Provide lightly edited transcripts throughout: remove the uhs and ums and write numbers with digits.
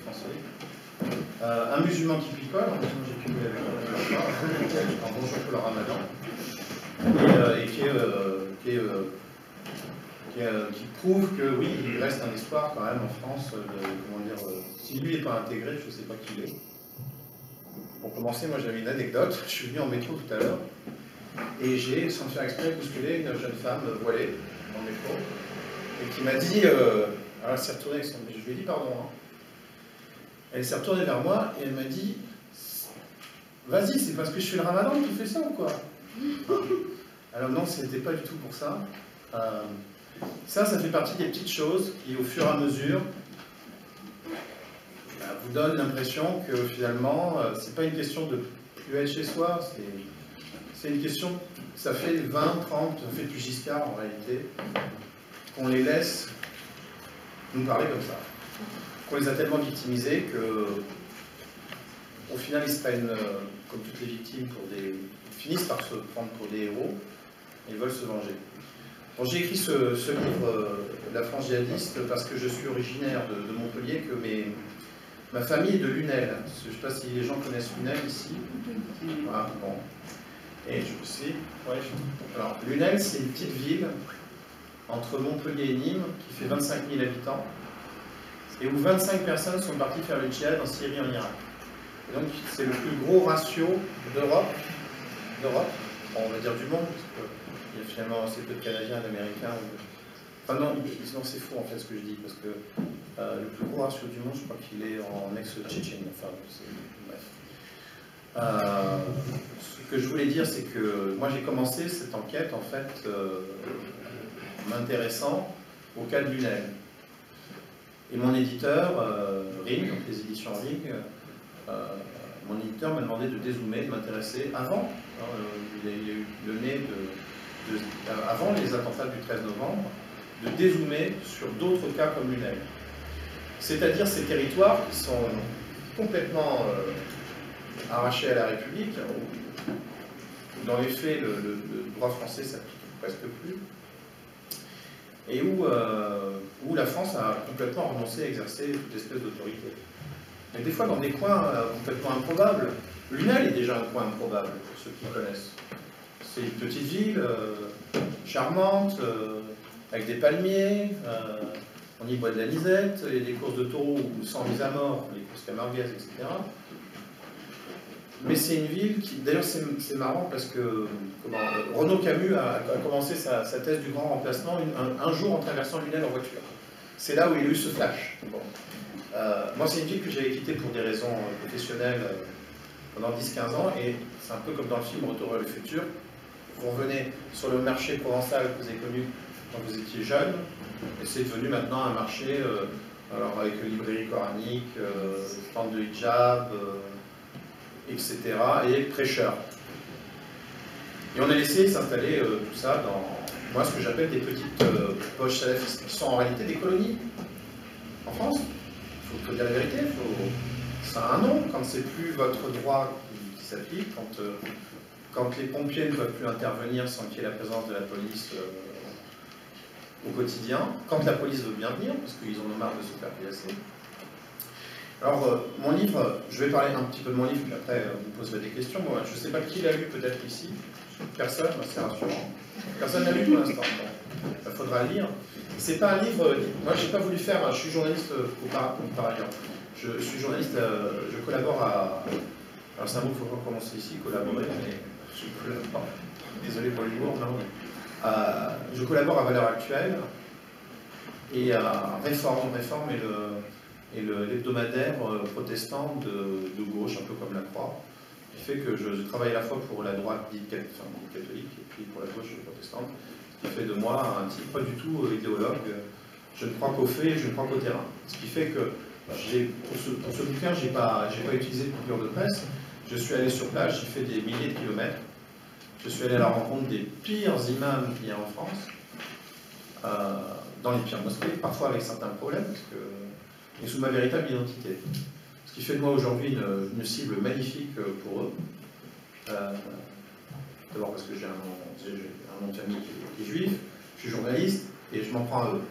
français. Un musulman qui picole, en fait, j'ai picolé avec un bonjour pour le ramadan, et qui prouve que oui, il reste un espoir quand même en France, comment dire, si lui n'est pas intégré, je ne sais pas qui l'est. Pour commencer, moi j'avais une anecdote, je suis venu en métro tout à l'heure, et j'ai, sans faire exprès, bousculé une jeune femme voilée en métro, et qui m'a dit, alors elle s'est retournée, je lui ai dit pardon, hein. Elle s'est retournée vers moi et elle m'a dit, vas-y, c'est parce que je fais le ramadan que tu fais ça ou quoi? Alors non, ce n'était pas du tout pour ça. Ça fait partie des petites choses qui, au fur et à mesure, vous donnent l'impression que finalement, c'est pas une question de plus être chez soi, c'est une question, ça fait 20, 30, ça fait depuis Giscard en réalité, qu'on les laisse nous parler comme ça. Qu'on les a tellement victimisés que, au final, ils se prennent, comme toutes les victimes, ils finissent par se prendre pour des héros et ils veulent se venger. Bon, j'ai écrit ce livre, La France djihadiste, parce que je suis originaire de Montpellier, que ma famille est de Lunel. Je ne sais pas si les gens connaissent Lunel ici. Voilà, bon. Et je sais, ouais. Alors, Lunel, c'est une petite ville entre Montpellier et Nîmes qui fait 25 000 habitants et où 25 personnes sont parties faire le djihad en Syrie et en Irak. Et donc, c'est le plus gros ratio d'Europe, on va dire du monde, parce qu'il y a finalement assez peu de Canadiens et d'Américains. Enfin non, c'est faux en fait ce que je dis, parce que le plus gros ratio du monde, je crois qu'il est en ex-Tchétchénie. Enfin, bref. Ce que je voulais dire, c'est que moi j'ai commencé cette enquête en fait m'intéressant au cas de Lunel. Et mon éditeur, Ring, donc les éditions Ring, mon éditeur m'a demandé de dézoomer, de m'intéresser avant. Il y a eu le nez avant les attentats du 13 novembre, de dézoomer sur d'autres cas comme Lunel. C'est-à-dire ces territoires qui sont complètement arrachés à la République, où dans les faits le droit français s'applique presque plus, et où la France a complètement renoncé à exercer toute espèce d'autorité. Mais des fois dans des coins complètement improbables. Lunel est déjà un coin improbable, pour ceux qui connaissent. C'est une petite ville charmante, avec des palmiers, on y boit de la lisette, il y a des courses de taureaux sans mise à mort, les courses camarguaises, etc. Mais c'est une ville qui, d'ailleurs c'est marrant parce que Renaud Camus a commencé sa thèse du grand remplacement un jour en traversant Lunel en voiture. C'est là où il a eu ce flash. Bon. Moi c'est une ville que j'avais quittée pour des raisons professionnelles pendant 10-15 ans, et c'est un peu comme dans le film Retour vers le futur. Vous revenez sur le marché provençal que vous avez connu quand vous étiez jeune, et c'est devenu maintenant un marché alors avec librairie coranique, stand de hijab, etc. et prêcheurs. Et on a laissé s'installer tout ça dans, moi, ce que j'appelle des petites poches salafistes, qui sont en réalité des colonies en France. Il faut dire la vérité, ça a un nom, quand c'est plus votre droit qui s'applique, quand les pompiers ne peuvent plus intervenir sans qu'il y ait la présence de la police au quotidien, quand la police veut bien venir, parce qu'ils en ont marre de se faire piasser. Alors, mon livre, je vais parler un petit peu de mon livre, puis après vous me poserez des questions. Moi, je ne sais pas qui l'a lu, peut-être ici. Personne, c'est rassurant. Personne n'a lu pour l'instant. Bon, il faudra lire. C'est pas un livre, moi je n'ai pas voulu faire, je suis journaliste par ailleurs. Je suis journaliste, je collabore à... Alors c'est un mot qu'il ne faut pas prononcer ici, collaborer, mais je collabore. Désolé pour l'humour, non. Je collabore à Valeurs Actuelles et à Réforme et l'hebdomadaire protestant de gauche, un peu comme la Croix, qui fait que je travaille à la fois pour la droite dite catholique et puis pour la gauche protestante, ce qui fait de moi un type pas du tout idéologue. Je ne crois qu'aux faits, je ne crois qu'au terrain. Ce qui fait que pour ce bouquin, je n'ai pas utilisé de coupure de presse. Je suis allé sur place, j'ai fait des milliers de kilomètres. Je suis allé à la rencontre des pires imams qu'il y a en France, dans les pires mosquées, parfois avec certains problèmes, et sous ma véritable identité. Ce qui fait de moi aujourd'hui une cible magnifique pour eux. D'abord parce que j'ai un nom de famille qui est juif, je suis journaliste et je m'en prends à eux.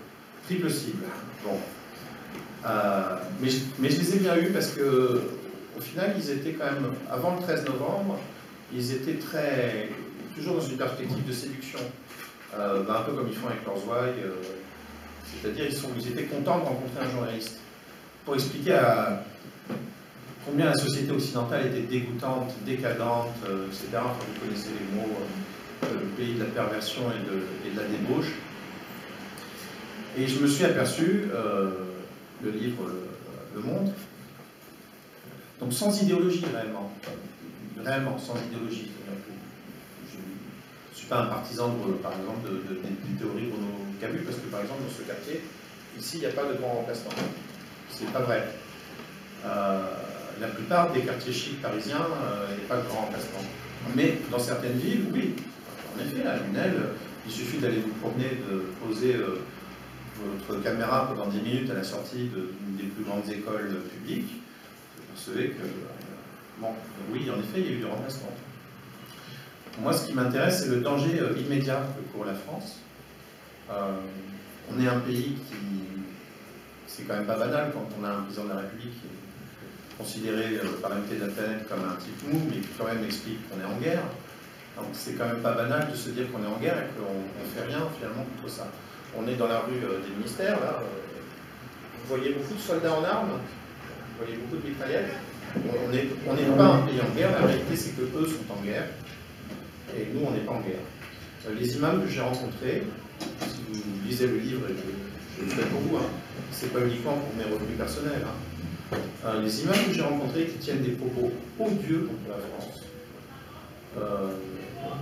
Triple cible. Bon. Mais je les ai bien eus parce que, au final, ils étaient quand même, avant le 13 novembre, ils étaient toujours dans une perspective de séduction, un peu comme ils font avec leurs ouailles, c'est-à-dire ils étaient contents de rencontrer un journaliste pour expliquer combien la société occidentale était dégoûtante, décadente, etc. Enfin, vous connaissez les mots, le pays de la perversion et de la débauche. Et je me suis aperçu, le livre le montre, donc sans idéologie réellement sans idéologie. Je ne suis pas un partisan, par exemple, des théories de Renaud Camus, parce que par exemple dans ce quartier, ici il n'y a pas de grand remplacement. C'est pas vrai. La plupart des quartiers chics parisiens, il n'y a pas de grand remplacement. Mais dans certaines villes, oui. En effet, à Lunel, il suffit d'aller vous promener, de poser votre caméra pendant 10 minutes à la sortie d'une des plus grandes écoles publiques. Vous percevez que, bon, oui, en effet, il y a eu du remplacement. Moi, ce qui m'intéresse, c'est le danger immédiat que court la France. On est un pays qui... C'est quand même pas banal quand on a un président de la République qui est considéré par l'unité de la planète comme un type mou, mais qui quand même explique qu'on est en guerre. Donc c'est quand même pas banal de se dire qu'on est en guerre et qu'on ne fait rien finalement contre ça. On est dans la rue des ministères, là. Vous voyez beaucoup de soldats en armes, vous voyez beaucoup de mitraillettes. On n'est pas un pays en guerre, la réalité c'est que eux sont en guerre, et nous on n'est pas en guerre. Les imams que j'ai rencontrés, si vous lisez le livre, et je le fais pour vous, hein, c'est pas uniquement pour mes revenus personnels. Hein. Les imams que j'ai rencontrés qui tiennent des propos odieux contre la France,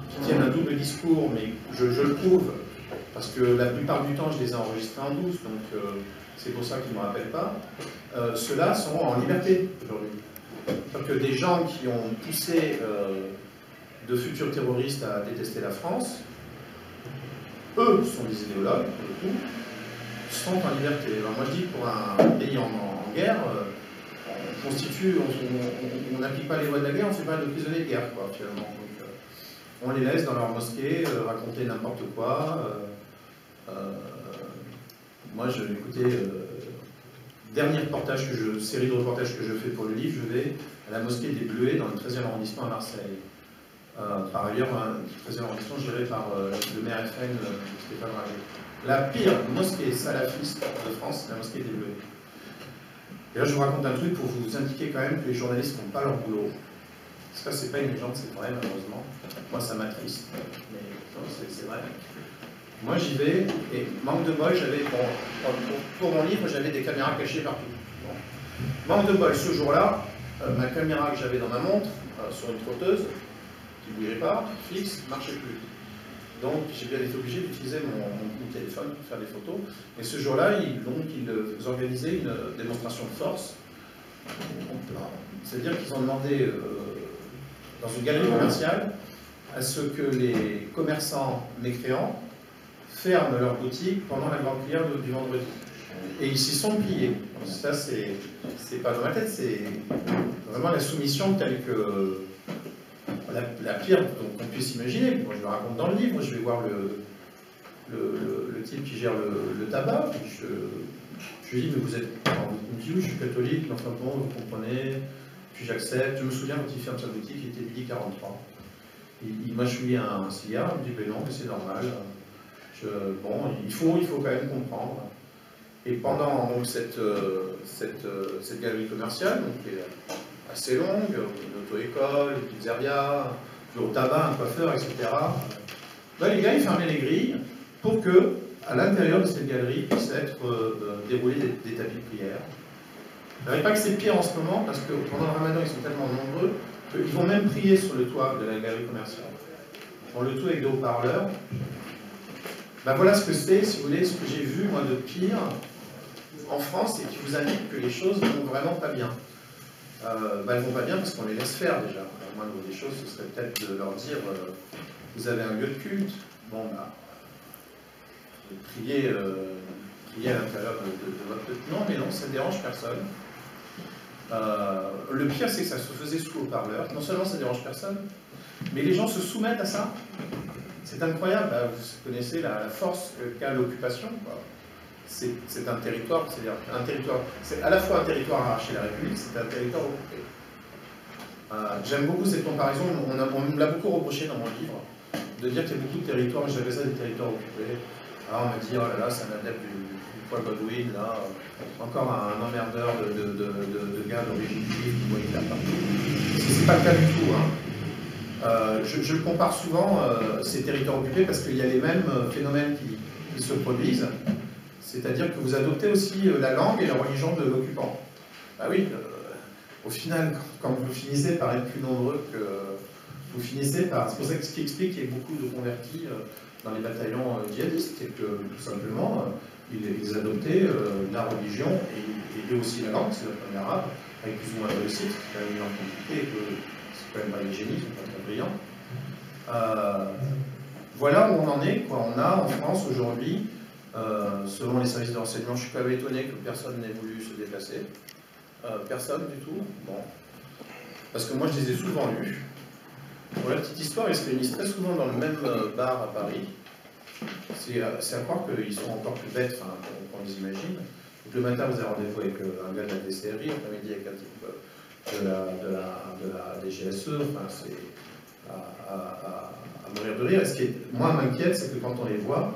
qui tiennent un double discours, mais je le prouve, parce que la plupart du temps je les ai enregistrés en douce, donc c'est pour ça qu'ils ne me rappellent pas, ceux-là sont en liberté aujourd'hui. Donc des gens qui ont poussé de futurs terroristes à détester la France, eux sont des idéologues, pour le coup, sont en liberté. Alors moi je dis que pour un pays en guerre, on n'applique pas les lois de la guerre, on ne fait pas de prisonniers de guerre, quoi, finalement. Donc, on les laisse dans leur mosquée raconter n'importe quoi. Moi, écoutez, série de reportages que je fais pour le livre, je vais à la mosquée des Bleuets dans le 13e arrondissement à Marseille. Par ailleurs, un 13e arrondissement géré par le maire FN, Stéphane Ravier. La pire mosquée salafiste de France, c'est la mosquée des Bleuets. Et là, je vous raconte un truc pour vous indiquer quand même que les journalistes ne font pas leur boulot. Ça, c'est pas une légende, c'est vrai, malheureusement. Moi, ça m'attriste, mais c'est vrai. Moi, j'y vais, et manque de bol, j'avais, pour mon livre, j'avais des caméras cachées partout. Bon. Manque de bol, ce jour-là, ma caméra que j'avais dans ma montre, sur une trotteuse, qui ne bougeait pas, fixe, ne marchait plus. Donc, j'ai bien été obligé d'utiliser mon téléphone pour faire des photos. Et ce jour-là, ils organisaient une démonstration de force. C'est-à-dire qu'ils ont demandé, dans une galerie commerciale, à ce que les commerçants mécréants ferment leur boutique pendant la grande prière du vendredi. Et ils s'y sont pliés. Donc ça, c'est pas dans ma tête, c'est vraiment la soumission telle que la pire qu'on puisse imaginer. Moi, je le raconte dans le livre, je vais voir le type qui gère le tabac, puis je lui dis, mais vous êtes... Il me dit, oui, je suis catholique, mais enfin bon, vous comprenez, puis j'accepte. Je me souviens quand il ferme sa boutique, il était midi 43. Il m'a chouillé un cigare, il me dit, mais non, mais c'est normal. Bon, il faut quand même comprendre. Et pendant donc, cette galerie commerciale, donc, qui est assez longue, une auto-école, une pizzeria, au tabac, un coiffeur, etc., ben, les gars, ils fermaient les grilles pour que, à l'intérieur de cette galerie, puissent être déroulés des tapis de prière. Je ne dirais pas que c'est pire en ce moment, parce que pendant le ramadan, ils sont tellement nombreux qu'ils vont même prier sur le toit de la galerie commerciale. Ils font le tout avec des haut-parleurs. Ben voilà ce que c'est, si vous voulez, ce que j'ai vu, moi, de pire en France, et qui vous indique que les choses ne vont vraiment pas bien. Elles ne vont pas bien parce qu'on les laisse faire, déjà. La moindre des choses, ce serait peut-être de leur dire vous avez un lieu de culte, bon, bah, priez à l'intérieur de votre... Non, mais non, ça ne dérange personne. Le pire, c'est que ça se faisait sous haut-parleur. Non seulement ça ne dérange personne, mais les gens se soumettent à ça. C'est incroyable, vous connaissez la force qu'a l'occupation. c'est un territoire, c'est-à-dire un territoire, c'est à la fois un territoire arraché à la République, c'est un territoire occupé. J'aime beaucoup cette comparaison, on me l'a beaucoup reproché dans mon livre, de dire qu'il y a beaucoup de territoires, j'avais ça des territoires occupés. Alors on m'a dit, oh là là, c'est un adepte du poids Godwin, là, encore un emmerdeur de gars d'origine juive qui voit Hitler partout. C'est pas le cas du tout, hein. Je le compare souvent, ces territoires occupés, parce qu'il y a les mêmes phénomènes qui se produisent, c'est-à-dire que vous adoptez aussi la langue et la religion de l'occupant. Bah oui, au final, quand vous finissez par être plus nombreux que... Vous finissez par... C'est pour ça que ce qui explique qu'il y a beaucoup de convertis dans les bataillons djihadistes, c'est que tout simplement, ils adoptaient la religion et aussi la langue, c'est la première arabe, avec plus ou moins de réussite, c'est quand même une langue compliquée, c'est quand même pas les génies, c'est pas très brillant. Voilà où on en est, quoi. On a en France aujourd'hui, selon les services de renseignement, je suis quand même étonné que personne n'ait voulu se déplacer. Personne du tout. Bon. Parce que moi je les ai souvent lus. Pour la petite histoire, ils se réunissent très souvent dans le même bar à Paris. C'est à croire qu'ils sont encore plus bêtes qu'on les imagine. Donc, le matin, vous avez rendez-vous avec un gars de la DCRI, l'après-midi avec un type de la DGSE. Enfin, c'est à mourir de rire. Et ce qui moi m'inquiète, c'est que quand on les voit,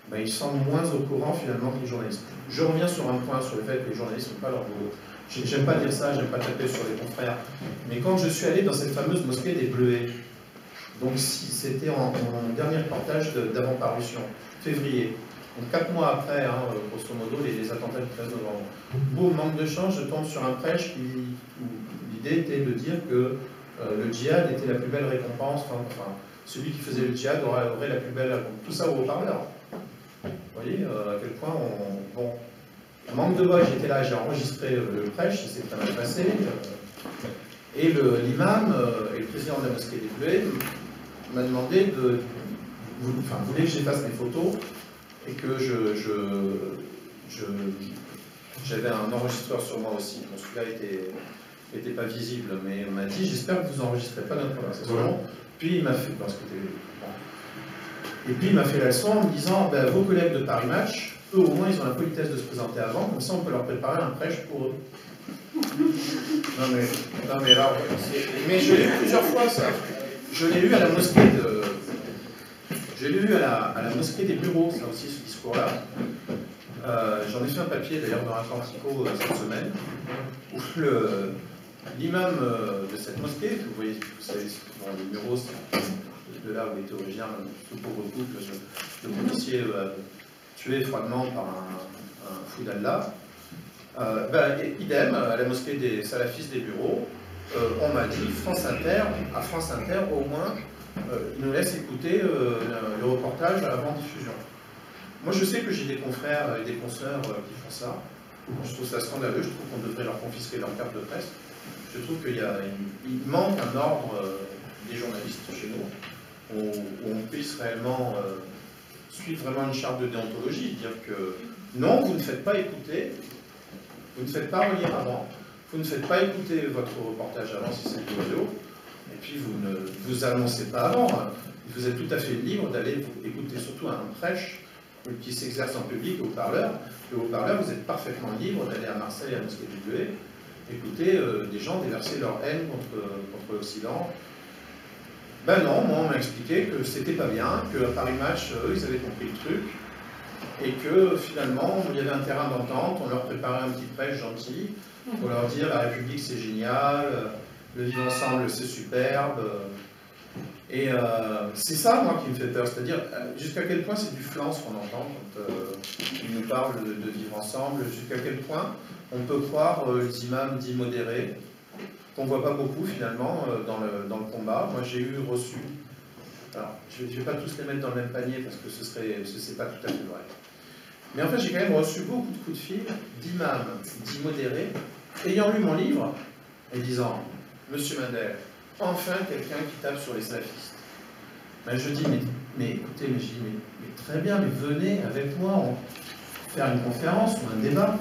ben, ils semblent moins au courant finalement que les journalistes. Je reviens sur un point, sur le fait que les journalistes ne font pas leur boulot. J'aime pas dire ça, j'aime pas taper sur les confrères. Mais quand je suis allé dans cette fameuse mosquée des Bleuets, donc c'était en dernier reportage d'avant-parution, février. Donc 4 mois après, hein, grosso modo, les attentats du 13 novembre. Boum, manque de chance, je tombe sur un prêche où l'idée était de dire que le djihad était la plus belle récompense, enfin celui qui faisait le djihad aurait la plus belle récompense. Tout ça au haut-parleur. Vous voyez à quel point on... Bon. Manque de bol, j'étais là, j'ai enregistré le prêche, ça s'est très mal passé. Et l'imam et le président de la mosquée des Bleuets m'a demandé de... voulait que j'efface mes photos et que j'avais un enregistreur sur moi aussi. Bon, celui-là était pas visible, mais on m'a dit, j'espère que vous n'enregistrez pas notre conversation. Ouais. Puis il m'a fait... Parce que et puis il m'a fait la leçon en me disant, ben, vos collègues de Paris Match, eux au moins ils ont la politesse de se présenter avant, comme ça on peut leur préparer un prêche pour eux. Non mais là, mais je l'ai lu plusieurs fois ça. Je l'ai lu à la mosquée de... Je l'ai lu à la mosquée des bureaux, ça aussi, ce discours-là. J'en ai fait un papier d'ailleurs dans Atlantico cette semaine, où l'imam de cette mosquée, vous voyez, vous savez, dans les bureaux, c'est de là où était originaire ce pauvre couple de policiers tués froidement par un fou d'Allah. Idem, à la mosquée des salafistes des bureaux, on m'a dit, à France Inter, au moins, ils nous laissent écouter le reportage avant diffusion. Moi, je sais que j'ai des confrères et des consoeurs qui font ça. Je trouve ça scandaleux, je trouve qu'on devrait leur confisquer leur carte de presse. Je trouve qu'il manque un ordre des journalistes chez nous, où on puisse réellement suivre vraiment une charte de déontologie, dire que non, vous ne faites pas écouter, vous ne faites pas relire avant, vous ne faites pas écouter votre reportage avant si c'est du audio, et puis vous ne vous annoncez pas avant. Vous êtes tout à fait libre d'aller écouter surtout un prêche qui s'exerce en public au haut-parleur. Le haut-parleur, vous êtes parfaitement libre d'aller à Marseille, à la mosquée du Bleuet, écouter des gens déverser leur haine contre l'Occident. Ben non, moi on m'a expliqué que c'était pas bien, qu'à Paris Match, eux, ils avaient compris le truc, et que finalement, il y avait un terrain d'entente, on leur préparait un petit prêche gentil, pour leur dire la République c'est génial, le vivre ensemble c'est superbe. Et c'est ça, moi, qui me fait peur, c'est-à-dire jusqu'à quel point c'est du flan ce qu'on entend quand ils nous parlent de vivre ensemble, jusqu'à quel point on peut croire les imams dits modérés, qu'on ne voit pas beaucoup finalement dans le combat. Moi j'ai reçu, alors je ne vais pas tous les mettre dans le même panier parce que c'est pas tout à fait vrai, mais en fait j'ai quand même reçu beaucoup de coups de fil d'imams dits modérés, ayant lu mon livre et disant « Monsieur Madère, enfin quelqu'un qui tape sur les salafistes. » Ben, je dis mais écoutez, mais très bien, mais venez avec moi faire une conférence ou un débat.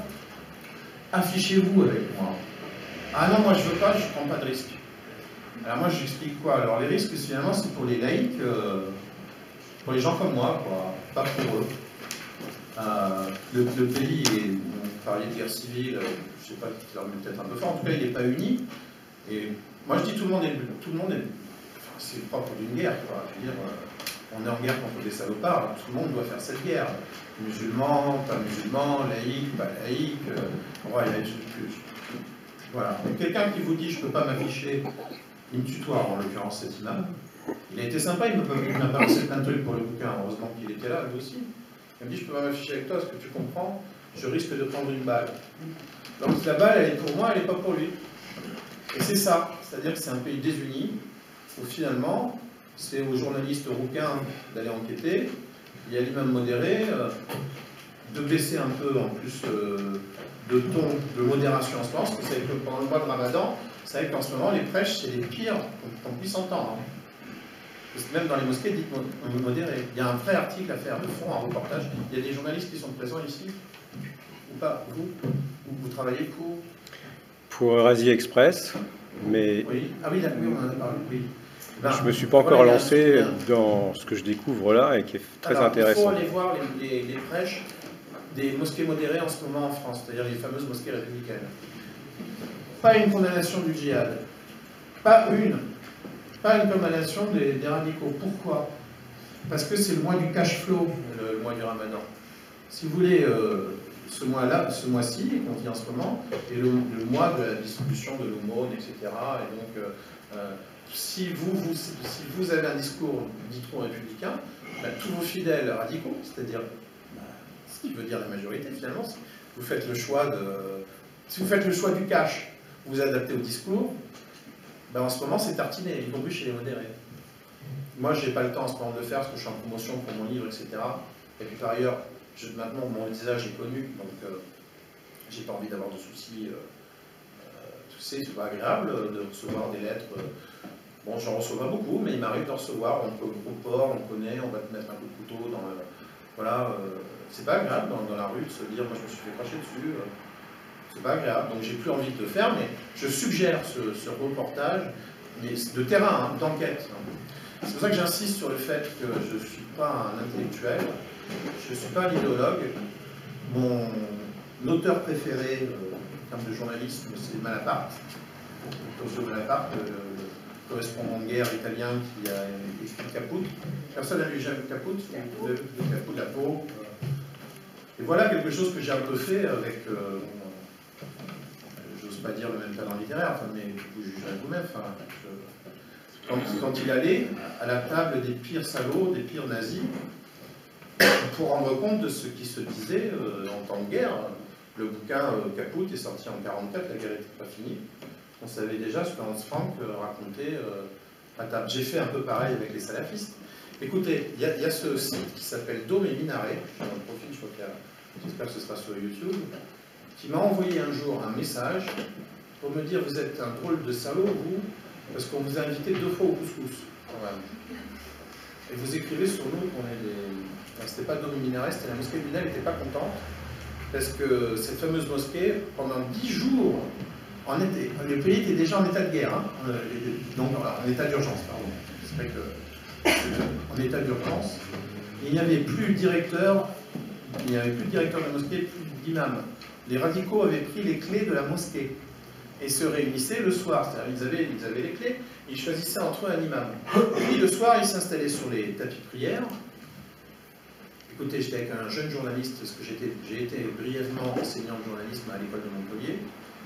Affichez-vous avec moi. Ah non, moi je veux pas, je prends pas de risque. Alors moi j'explique quoi? Alors les risques finalement c'est pour les laïcs, pour les gens comme moi, quoi, pas pour eux. Le pays est, on parlait de guerre civile, je ne sais pas, qui leur met peut-être un peu fort, en tout cas il n'est pas uni. Et moi je dis tout le monde est enfin, c'est le propre d'une guerre, quoi. Je veux dire, on est en guerre contre des salopards, tout le monde doit faire cette guerre. Musulmans, pas musulmans, laïcs, pas laïcs, voilà. Quelqu'un qui vous dit je ne peux pas m'afficher, il me tutoie, en l'occurrence cet imam. Il a été sympa, il m'a balancé plein de trucs pour le bouquin, heureusement qu'il était là, lui aussi. Il m'a dit je ne peux pas m'afficher avec toi, est-ce que tu comprends? Je risque de prendre une balle. Donc la balle, elle est pour moi, elle n'est pas pour lui. Et c'est ça, c'est-à-dire que c'est un pays désuni, où finalement, c'est aux journalistes rouquins d'aller enquêter, il y a l'imam modéré, de baisser un peu en plus de ton, de modération en ce moment, parce que vous savez que pendant le mois de Ramadan, vous savez qu'en ce moment, les prêches, c'est les pires qu'on puisse entendre. Parce que même dans les mosquées, dites modéré. Il y a un vrai article à faire de fond, un reportage. Il y a des journalistes qui sont présents ici, ou pas? Vous travaillez pour? Pour Asie Express, mais oui. Ah oui, oui, on en a parlé, oui. Ben, je ne me suis pas encore lancé dans ce que je découvre là et qui est très intéressant. Il faut aller voir les prêches des mosquées modérées en ce moment en France, c'est-à-dire les fameuses mosquées républicaines. Pas une condamnation du djihad. Pas une condamnation des radicaux. Pourquoi? Parce que c'est le mois du cash flow, le mois du Ramadan. Si vous voulez, ce mois-là, ce mois-ci, qu'on vit en ce moment, est le mois de la distribution de l'aumône, etc. Et donc, si vous avez un discours dit trop républicain, ben, tous vos fidèles radicaux, c'est-à-dire ce qui veut dire la majorité finalement, si vous faites le choix du cash, vous vous adaptez au discours, ben, en ce moment c'est tartiné, y compris chez les modérés. Moi je n'ai pas le temps en ce moment de le faire parce que je suis en promotion pour mon livre, etc. Et puis par ailleurs, maintenant mon visage est connu, donc j'ai pas envie d'avoir de soucis. Tu sais, c'est pas agréable de recevoir des lettres. Bon, j'en reçois pas beaucoup, mais il m'arrive de recevoir, on peut au port, on connaît, on va te mettre un coup de couteau dans le... Voilà, c'est pas agréable dans la rue de se dire, moi je me suis fait cracher dessus, c'est pas agréable, donc j'ai plus envie de le faire, mais je suggère ce reportage de terrain, hein, d'enquête. C'est pour ça que j'insiste sur le fait que je ne suis pas un intellectuel, je ne suis pas un idéologue. Mon auteur préféré en termes de journalisme, c'est Malaparte, Tosio Malaparte, le correspondant de guerre italien qui a écrit Caput. Personne n'a lu jamais Caput, le Caput de la peau. Et voilà quelque chose que j'ai un peu fait avec, j'ose pas dire le même talent littéraire, enfin, mais vous jugerez vous-même. Enfin, quand il allait à la table des pires salauds, des pires nazis, pour rendre compte de ce qui se disait en temps de guerre. Le bouquin Caput est sorti en 1944, la guerre n'était pas finie. On savait déjà ce que Hans Frank racontait à table. J'ai fait un peu pareil avec les salafistes. Écoutez, il y a ce site qui s'appelle Dôme et Minaret, j'ai un profil, je crois j'espère que ce sera sur YouTube, qui m'a envoyé un jour un message pour me dire vous êtes un drôle de salaud, vous, parce qu'on vous a invité 2 fois au couscous, quand même. Et vous écrivez sur nous qu'on est des... Enfin, c'était pas Dôme et Minaret, c'était la mosquée de Minaret, elle n'était pas contente, parce que cette fameuse mosquée, pendant 10 jours, le pays était déjà en état de guerre, hein, donc en état d'urgence, pardon. C'est vrai que en état d'urgence, il n'y avait plus de directeur, de la mosquée, plus d'imam. Les radicaux avaient pris les clés de la mosquée et se réunissaient le soir. C'est-à-dire ils avaient les clés, ils choisissaient entre eux un imam. Puis le soir, ils s'installaient sur les tapis de prière. Écoutez, j'étais avec un jeune journaliste, parce que j'ai été brièvement enseignant de journalisme à l'école de Montpellier.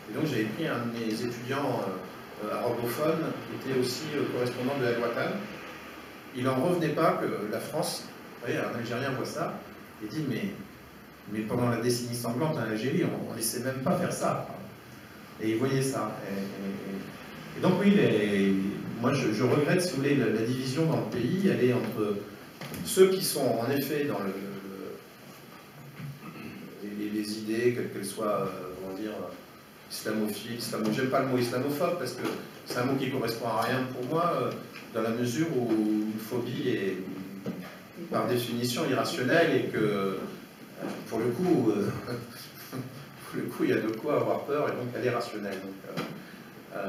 Et donc j'avais pris un de mes étudiants arabophones, qui était aussi correspondant de la Al-Watan. Il n'en revenait pas que la France, vous voyez, un Algérien voit ça, et dit mais pendant la décennie sanglante en Algérie, on ne laissait même pas faire ça. Et il voyait ça. Et donc oui, moi je regrette, si vous voulez, la division dans le pays, elle est entre ceux qui sont en effet dans les idées, quelles qu'elles soient, comment dire, islamophiles, j'aime pas le mot islamophobe parce que c'est un mot qui correspond à rien pour moi, dans la mesure où une phobie est par définition irrationnelle et que pour le coup, il y a de quoi avoir peur et donc elle est rationnelle. Donc,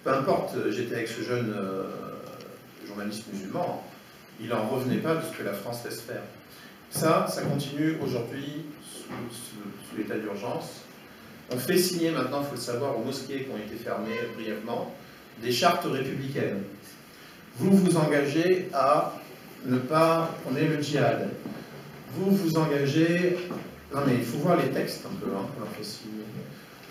peu importe, j'étais avec ce jeune journaliste musulman, il n'en revenait pas de ce que la France laisse faire. Ça continue aujourd'hui sous l'état d'urgence. On fait signer maintenant, il faut le savoir, aux mosquées qui ont été fermées brièvement, des chartes républicaines. Vous vous engagez à ne pas prôner le djihad. Vous vous engagez... Non mais il faut voir les textes un peu, hein, on leur fait signer.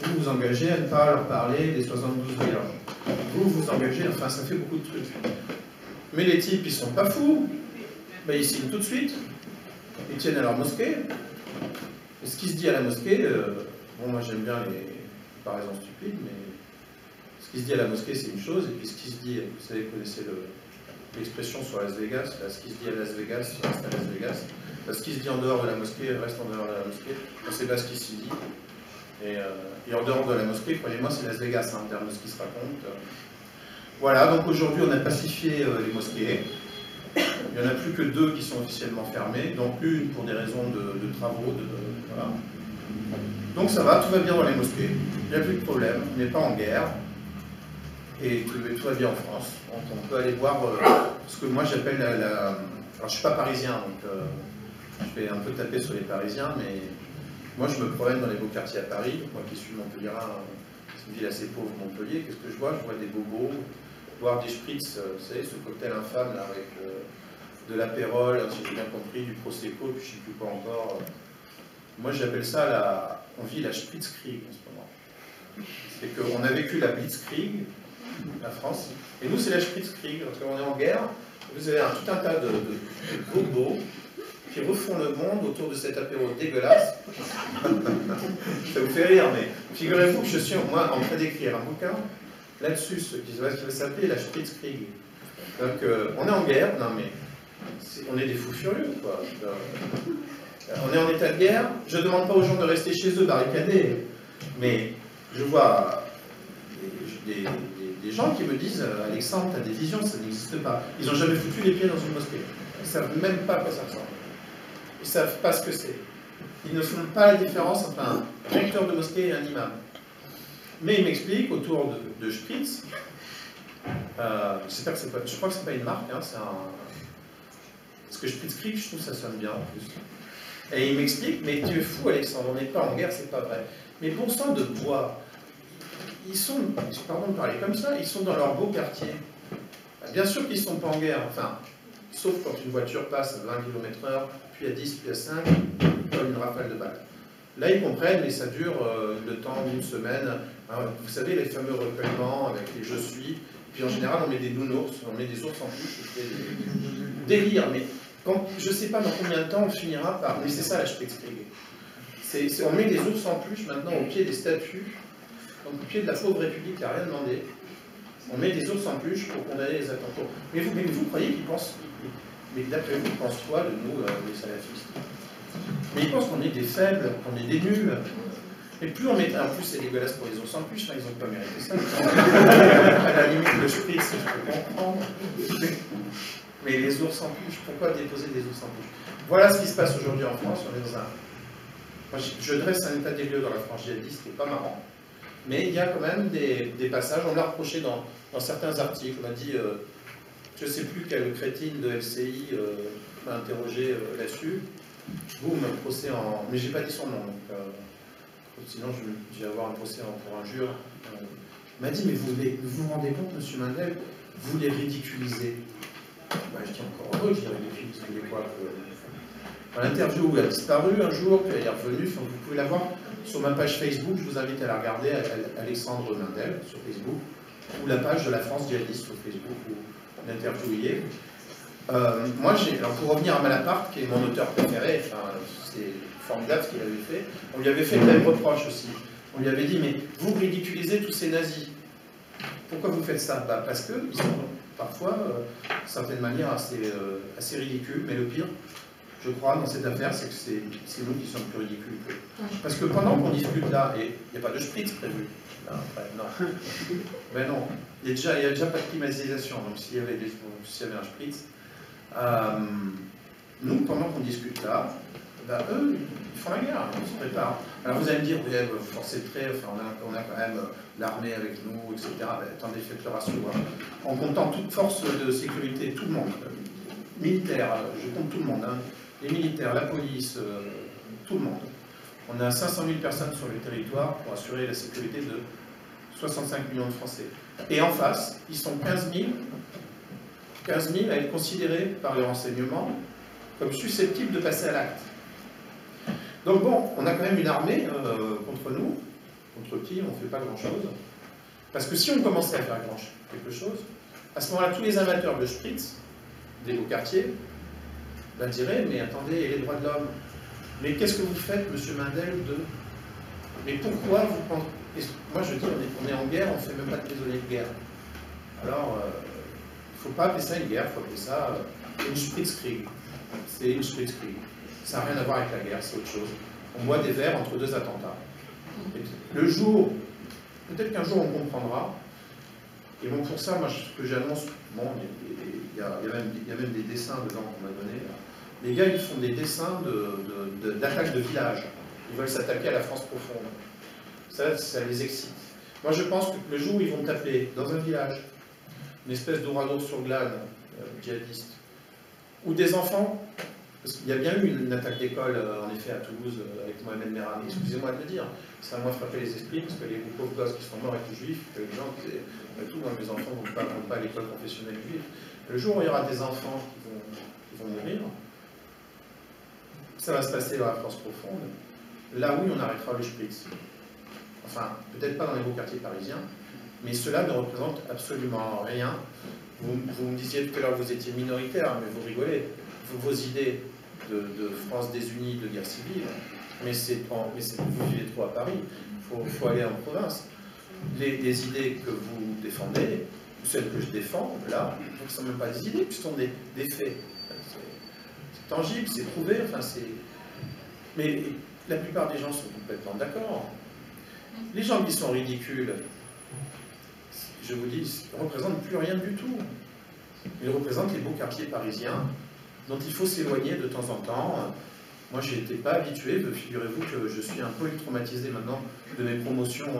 Vous vous engagez à ne pas leur parler des 72 vierges. Vous vous engagez... Enfin, ça fait beaucoup de trucs. Mais les types, ils sont pas fous. Ben, ils signent tout de suite. Ils tiennent à leur mosquée. Et ce qui se dit à la mosquée... Bon, moi j'aime bien les comparaisons stupides, mais ce qui se dit à la mosquée, c'est une chose, et puis ce qui se dit, vous savez, vous connaissez l'expression sur Las Vegas, là, ce qui se dit à Las Vegas reste à Las Vegas, là, ce qui se dit en dehors de la mosquée reste en dehors de la mosquée, on ne sait pas ce qui s'y dit, et en dehors de la mosquée, croyez-moi, c'est Las Vegas, hein, en termes de ce qui se raconte. Voilà, donc aujourd'hui, on a pacifié les mosquées. Il n'y en a plus que 2 qui sont officiellement fermées, donc une pour des raisons de travaux, voilà. Donc ça va, tout va bien dans les mosquées, il n'y a plus de problème, on n'est pas en guerre, et tout va bien en France. Donc on peut aller voir ce que moi j'appelle Alors je ne suis pas parisien, donc je vais un peu taper sur les Parisiens, mais moi je me promène dans les beaux quartiers à Paris, moi qui suis montpelliérain, c'est une ville assez pauvre, Montpellier, qu'est-ce que je vois? Je vois des bobos, boire des spritz, vous savez, ce cocktail infâme là, avec de l'apérole, si j'ai bien compris, du prosecco, puis je ne sais plus quoi encore. Moi j'appelle ça on vit la Spritzkrieg en ce moment. C'est qu'on a vécu la Blitzkrieg, la France, et nous c'est la Spritzkrieg, parce qu'on est en guerre, vous avez tout un tas de bobos qui refont le monde autour de cet apéro dégueulasse. Ça vous fait rire, mais figurez-vous que je suis moi en train d'écrire un bouquin là-dessus, qui va s'appeler la Spritzkrieg. Donc on est en guerre, non mais on est des fous furieux, quoi. On est en état de guerre, je ne demande pas aux gens de rester chez eux barricadés, mais je vois des gens qui me disent « Alexandre, tu as des visions, ça n'existe pas ». Ils n'ont jamais foutu les pieds dans une mosquée. Ils ne savent même pas à quoi ça ressemble. Ils ne savent pas ce que c'est. Ils ne font pas la différence entre un recteur de mosquée et un imam. Mais ils m'expliquent autour de Spritz, j'espère que c'est pas, je crois que c'est pas une marque, hein, c'est un... Parce que Spritzkrieg, je trouve que ça sonne bien en plus. Et il m'explique, mais tu es fou Alexandre, on n'est pas en guerre, c'est pas vrai. Mais bon sang de bois, ils sont, pardon de parler comme ça, ils sont dans leur beau quartier. Bien sûr qu'ils ne sont pas en guerre, enfin, sauf quand une voiture passe à 20 km/h, puis à 10, puis à 5, comme une rafale de balles. Là, ils comprennent, mais ça dure le temps d'une semaine. Alors, vous savez, les fameux recueillements avec les « je suis », puis en général, on met des nounours, on met des ours en peluche, c'est des délires, mais... je ne sais pas dans combien de temps on finira par... Mais c'est ça la Spritzkrieg. On met des ours en peluche maintenant au pied des statues, donc au pied de la pauvre République qui n'a rien demandé. On met des ours en peluche pour condamner les attentats. Mais vous croyez qu'ils pensent... Mais d'après vous, ils pensent quoi de nous, les salafistes? Mais ils pensent qu'on est des faibles, qu'on est des nuls. Et plus on met... En plus, c'est dégueulasse pour les ours en peluche, hein, ils n'ont pas mérité ça. À la limite, le Spritz, je peux comprendre. Mais les ours en peluche, pourquoi déposer des ours en peluche? Voilà ce qui se passe aujourd'hui en France. On est dans un... Moi, je dresse un état des lieux dans la France djihadiste, qui n'est pas marrant. Mais il y a quand même des passages, on l'a reproché dans certains articles. On a dit, je ne sais plus quelle crétine de LCI m'a interrogé là-dessus. Vous, me procès en... Mais j'ai pas dit son nom, donc, sinon je vais avoir un procès pour injure. Il m'a dit, mais vous vous rendez compte, monsieur Mandel, vous les ridiculisez. Ben, je dis encore heureux, je dirais les filles, vous voulez quoi que... L'interview, elle a disparu un jour, puis elle est revenue, vous pouvez la voir sur ma page Facebook, je vous invite à la regarder, Alexandre Mandel, sur Facebook, ou la page de la France djihadiste sur Facebook, où l'interview y est. Moi, alors pour revenir à Malaparte, qui est mon auteur préféré, enfin, c'est formidable ce qu'il avait fait, on lui avait fait le même reproche aussi. On lui avait dit, mais vous ridiculisez tous ces nazis. Pourquoi vous faites ça? Parce qu'ils sont parfois, d'une certaine manière, assez ridicules, mais le pire, je crois, dans cette affaire, c'est que c'est nous qui sommes plus ridicules. Parce que pendant qu'on discute là, et il n'y a pas de spritz prévu, là, après, non. Mais non, il n'y a déjà pas de climatisation, donc s'il y avait un spritz, nous, pendant qu'on discute là, eux, ils font la guerre, ils se préparent. Alors vous allez me dire, oui, force est très, enfin, on a quand même l'armée avec nous, etc. Attendez, faites le ratio. Hein. En comptant toute force de sécurité, tout le monde, militaire, je compte tout le monde, hein. les militaires, la police, tout le monde. On a 500 000 personnes sur le territoire pour assurer la sécurité de 65 millions de Français. Et en face, ils sont 15 000 à être considérés par les renseignements comme susceptibles de passer à l'acte. Donc bon, on a quand même une armée contre nous, contre qui on ne fait pas grand-chose. Parce que si on commençait à faire quelque chose, à ce moment-là, tous les amateurs de Spritz, des beaux quartiers, diraient, mais attendez, et les droits de l'homme? Mais qu'est-ce que vous faites, monsieur Mindel, de... Mais pourquoi vous pensez... Moi je dis, on est en guerre, on ne fait même pas de prisonniers de guerre. Alors, il ne faut pas appeler ça une guerre, il faut appeler ça une Spritzkrieg. C'est une Spritzkrieg. Ça n'a rien à voir avec la guerre, c'est autre chose. On boit des verres entre deux attentats. Et le jour, peut-être qu'un jour on comprendra, et bon pour ça, moi ce que j'annonce, bon, il y a même des dessins dedans qu'on m'a donné. Les gars, ils font des dessins d'attaque de village. Ils veulent s'attaquer à la France profonde. Ça les excite. Moi, je pense que le jour où ils vont taper dans un village, une espèce d'ouragan sur glane, djihadiste, ou des enfants, parce qu'il y a bien eu une attaque d'école, en effet, à Toulouse, avec Mohamed Merah, excusez-moi de le dire, ça m'a frappé les esprits, parce que les pauvres gosses qui sont morts étaient juifs, que les gens disaient, tout, moi, mes enfants ne vont pas à l'école confessionnelle juive. Le jour où il y aura des enfants qui vont mourir, ça va se passer dans la France profonde. Là, oui, on arrêtera le Spritz. Enfin, peut-être pas dans les beaux quartiers parisiens, mais cela ne représente absolument rien. Vous me disiez tout à l'heure que vous étiez minoritaire, mais vous rigolez. Vos idées de France désunie, de guerre civile, mais vous vivez trop à Paris. Il faut aller en province. Les idées que vous défendez, ou celles que je défends, là, ce ne sont même pas des idées, ce sont des faits. C'est tangible, c'est prouvé, enfin c'est... Mais la plupart des gens sont complètement d'accord. Les gens qui sont ridicules, je vous dis, ne représentent plus rien du tout. Ils représentent les beaux quartiers parisiens, dont il faut s'éloigner de temps en temps. Moi, je n'étais pas habitué, figurez-vous que je suis un peu traumatisé maintenant de mes promotions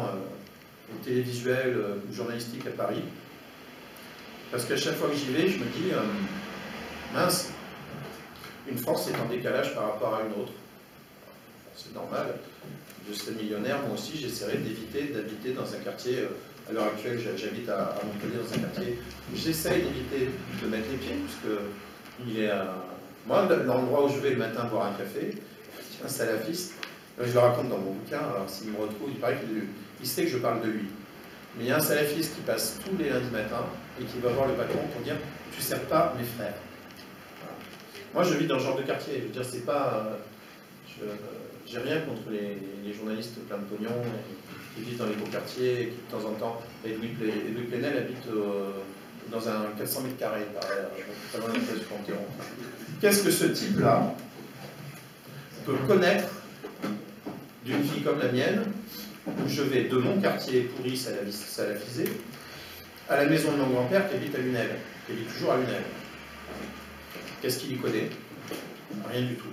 télévisuelles, journalistiques à Paris. Parce qu'à chaque fois que j'y vais, je me dis, mince, une France est en décalage par rapport à une autre. C'est normal. Je serai millionnaire, moi aussi, j'essaierai d'éviter d'habiter dans un quartier. À l'heure actuelle, j'habite à Montpellier, dans un quartier où j'essaye d'éviter de mettre les pieds, puisque il est moi, l'endroit où je vais le matin boire un café, un salafiste, je le raconte dans mon bouquin, alors s'il me retrouve, il paraît qu'il sait que je parle de lui. Mais il y a un salafiste qui passe tous les lundis matins et qui va voir le patron pour dire « tu ne sers pas mes frères ». Voilà. Moi, je vis dans ce genre de quartier, je veux dire, c'est pas... j'ai rien contre les journalistes pleins de pognon qui vivent dans les beaux quartiers et qui, de temps en temps... Et Louis Plenel habite dans un 400 mètres carrés, pas loin de la place du Panthéon. Qu'est-ce que ce type-là peut connaître d'une fille comme la mienne, où je vais de mon quartier pourri salafisé à la maison de mon grand-père qui habite à Lunel, qui habite toujours à Lunel. Qu'est-ce qu'il y connaît? Rien du tout.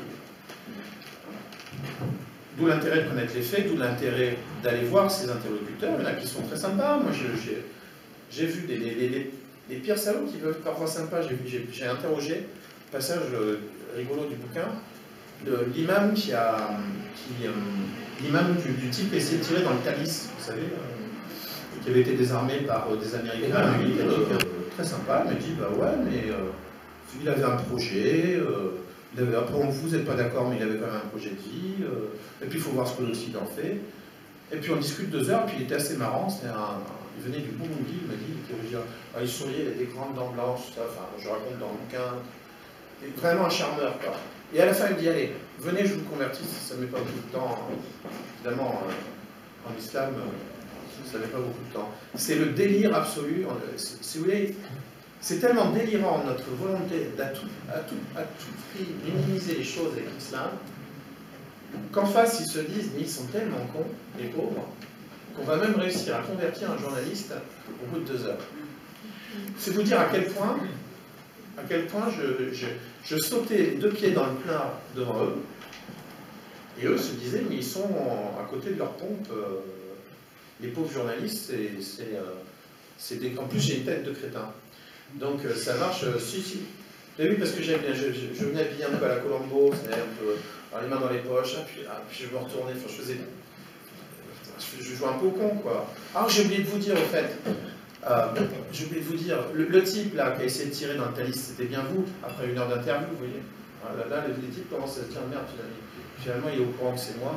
D'où l'intérêt de connaître les faits, d'où l'intérêt d'aller voir ses interlocuteurs. Il y en a qui sont très sympas. Moi, j'ai vu les pires salauds qui veulent parfois sympas. J'ai interrogé, passage rigolo du bouquin, de l'imam l'imam du type qui essayait de tirer dans le Thalys, vous savez, qui avait été désarmé par des Américains, très sympa. Il m'a dit, bah ouais, mais il avait un projet, après vous n'êtes pas d'accord, mais il avait quand même un projet de vie, et puis il faut voir ce que l'Occident fait. Et puis on discute 2 heures, puis il était assez marrant, il venait du Burundi, il m'a dit, il souriait, il avait des grandes dents blanches, tout ça, enfin, je raconte dans le bouquin, vraiment un charmeur, quoi. Et à la fin, il me dit, allez, venez, je vous convertis, ça ne met pas beaucoup de temps, évidemment, en islam, ça ne met pas beaucoup de temps. C'est le délire absolu, si vous voulez, c'est tellement délirant notre volonté à tout prix minimiser les choses avec l'islam, qu'en face, ils se disent, mais ils sont tellement cons, les pauvres, qu'on va même réussir à convertir un journaliste au bout de 2 heures. C'est vous dire à quel point je sautais les 2 pieds dans le plat devant eux, et eux se disaient, mais ils sont à côté de leur pompe, les pauvres journalistes, en plus j'ai une tête de crétin. Donc ça marche, si. Oui, parce que j'aime bien, je venais habiller un peu à la Colombo, c'est un peu les mains dans les poches, puis je me retournais, enfin, je jouais un peu au con, quoi. Ah, j'ai oublié de vous dire, au fait, le type là qui a essayé de tirer dans le Thalys, c'était bien vous, après 1 heure d'interview, vous voyez. Là, les types commencent à se dire, merde, finalement, il est au courant que c'est moi.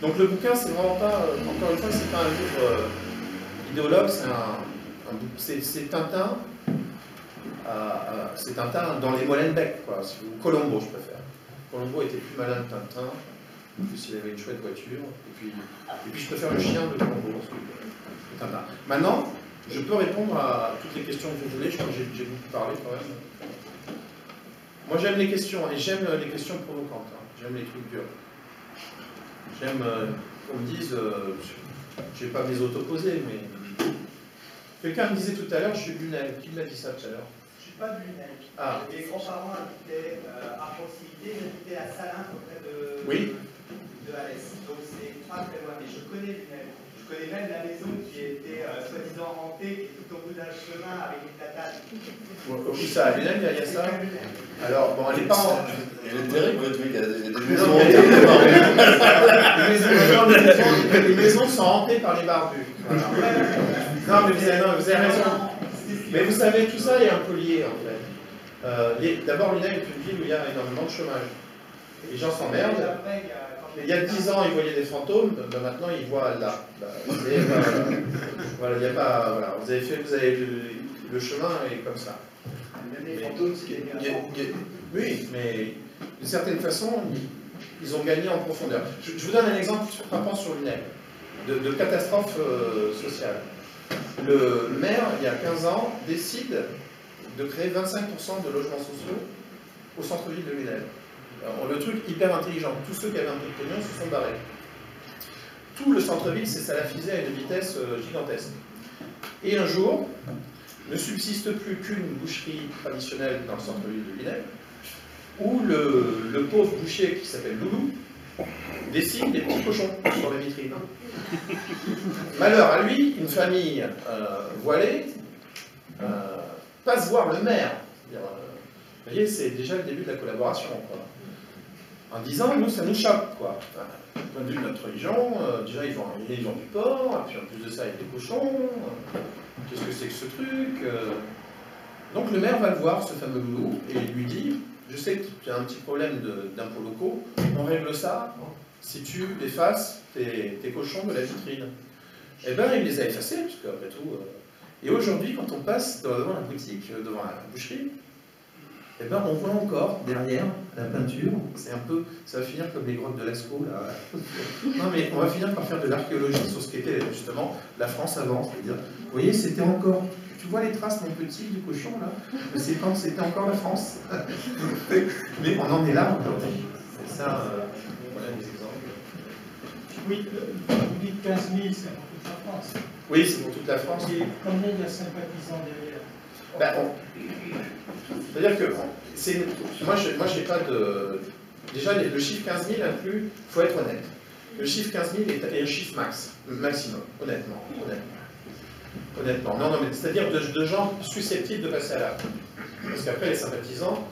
Donc le bouquin, c'est vraiment pas, encore une fois, c'est pas un livre idéologue, c'est Tintin. C'est Tintin dans les Molenbeek, quoi. Colombo, je préfère. Colombo était plus malin que Tintin, en plus il avait une chouette voiture, et puis je préfère le chien de Colombo, Tintin. Maintenant, je peux répondre à toutes les questions que vous voulez, je crois que j'ai beaucoup parlé quand même. Moi j'aime les questions, et j'aime les questions provocantes, hein. J'aime les trucs durs. J'aime qu'on me dise, je ne vais pas me les auto-poser, mais... Quelqu'un me disait tout à l'heure, je suis Lunel. Qui m'a dit ça tout à l'heure? Je ne suis pas de Lunel. Ah. Mes grands-parents habitaient à proximité, j'habitais à Salins, auprès de Alès. Donc c'est pas très loin, mais je connais Lunel. Je connais même la maison qui était soi-disant hantée, qui est tout au bout d'un chemin avec une tatane. Où ça, à Lunel, il y a ça? Alors, bon, elle n'est pas en... Elle est terrible, votre truc, il y a des maisons hantées. Les maisons sont hantées par les barbus. Voilà. Non, mais vous avez raison. Mais vous savez, tout ça est un peu lié, en fait. D'abord, Lunel est une ville où il y a énormément de chômage. Les gens s'emmerdent. Il y a 10 ans, ils voyaient des fantômes, maintenant, ils voient là. Voilà, il n'y a pas... Voilà, vous avez le chemin est comme ça. Les fantômes, c'est oui, mais d'une certaine façon, ils ont gagné en profondeur. Je vous donne un exemple frappant sur Lunel, de catastrophe sociale. Le maire, il y a 15 ans, décide de créer 25% de logements sociaux au centre-ville de Lunel. Alors, le truc hyper intelligent, tous ceux qui avaient un peu de pognon se sont barrés. Tout le centre-ville s'est salafisé à une vitesse gigantesque. Et un jour, ne subsiste plus qu'une boucherie traditionnelle dans le centre-ville de Lunel, où le pauvre boucher qui s'appelle Loulou dessine des petits cochons sur les vitrines. Malheur à lui, une famille voilée passe voir le maire. Vous voyez, c'est déjà le début de la collaboration, quoi. En disant, nous, ça nous choque, quoi. Du point de vue de notre religion, déjà, ils vendent du porc, et puis en plus de ça, il y a des cochons. Qu'est-ce que c'est que ce truc? Donc le maire va le voir, ce fameux Loulou, et il lui dit, je sais que tu as un petit problème d'impôts locaux, on règle ça si tu effaces tes cochons de la vitrine. Eh bien, il les a effacés, parce qu'après tout... Et aujourd'hui, quand on passe devant la boutique, devant la boucherie, eh ben, on voit encore, derrière, la peinture, c'est un peu... Ça va finir comme les grottes de Lascaux, là. Non, mais on va finir par faire de l'archéologie sur ce qu'était, justement, la France avant. C'est-à-dire, vous voyez, c'était encore... Tu vois les traces, mon petit, du cochon, là? C'est quand c'était encore la France. Mais on en est là, aujourd'hui. C'est ça, voilà des exemples. Oui, vous dites 15 000, c'est pour toute la France. Oui, c'est pour toute la France. Et combien il y a sympathisants derrière? Ben, c'est-à-dire que moi, je n'ai pas de... Déjà, le chiffre 15 000 inclus, il faut être honnête. Le chiffre 15 000 est un chiffre maximum, honnêtement. Non, mais c'est-à-dire de gens susceptibles de passer à l'acte. Parce qu'après, les sympathisants...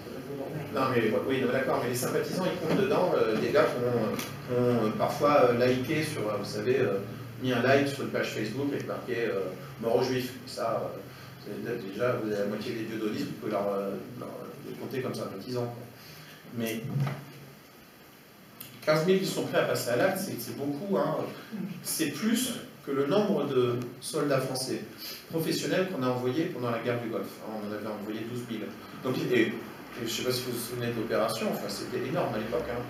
Non, mais oui, d'accord, mais les sympathisants, ils comptent dedans des gars qui ont parfois liké sur, vous savez, mis un like sur une page Facebook avec marqué mort aux juifs. Ça... Déjà, vous avez la moitié des dieudonistes, vous pouvez leur compter comme sympathisants. Mais 15 000 qui sont prêts à passer à l'acte, c'est beaucoup. Hein. C'est plus que le nombre de soldats français professionnels qu'on a envoyés pendant la guerre du Golfe. On en avait envoyé 12 000. Donc, et je ne sais pas si vous vous souvenez de l'opération, enfin, c'était énorme à l'époque. Hein.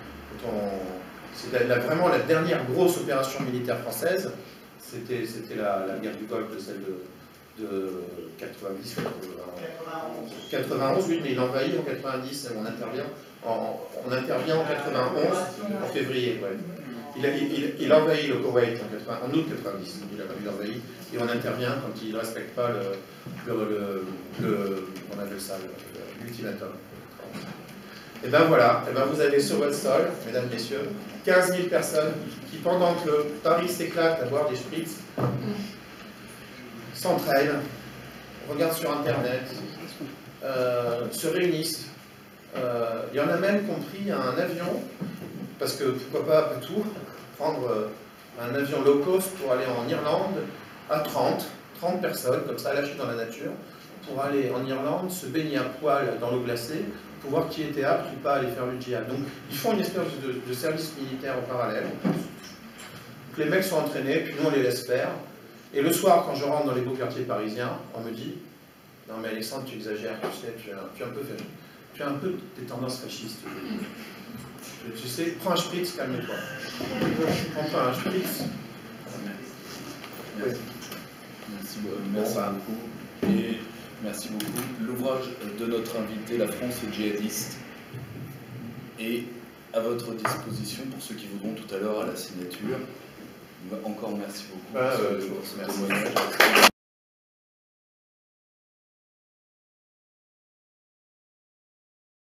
C'était vraiment la dernière grosse opération militaire française. C'était la guerre du Golfe, de celle de 90, 91, oui, mais il envahit en 90, on intervient en 91, en février, ouais. Il envahit le Koweït en août 90, il envahit, et on intervient quand il ne respecte pas on appelle ça l'ultimatum. Et bien voilà, et ben vous avez sur votre sol, mesdames, messieurs, 15 000 personnes qui, pendant que Paris s'éclate à boire des spritz, s'entraînent, regardent sur Internet, se réunissent. Il y en a même qui ont pris un avion, parce que pourquoi pas, après tout, prendre un avion low cost pour aller en Irlande à 30 personnes, comme ça, lâchées dans la nature, pour aller en Irlande, se baigner à poil dans l'eau glacée, pour voir qui était apte ou pas à aller faire le djihad. Donc, ils font une espèce de service militaire en parallèle. Donc, les mecs sont entraînés, puis nous, on les laisse faire. Et le soir, quand je rentre dans les beaux quartiers parisiens, on me dit « Non mais Alexandre, tu exagères, tu sais, tu as un peu des tendances fascistes. Tu sais, prends un spritz, calme-toi. Prends un spritz. » Merci. Merci beaucoup. Et merci beaucoup. L'ouvrage de notre invité, La France est djihadiste, est à votre disposition pour ceux qui voudront tout à l'heure à la signature. Encore merci beaucoup pour ce témoignage.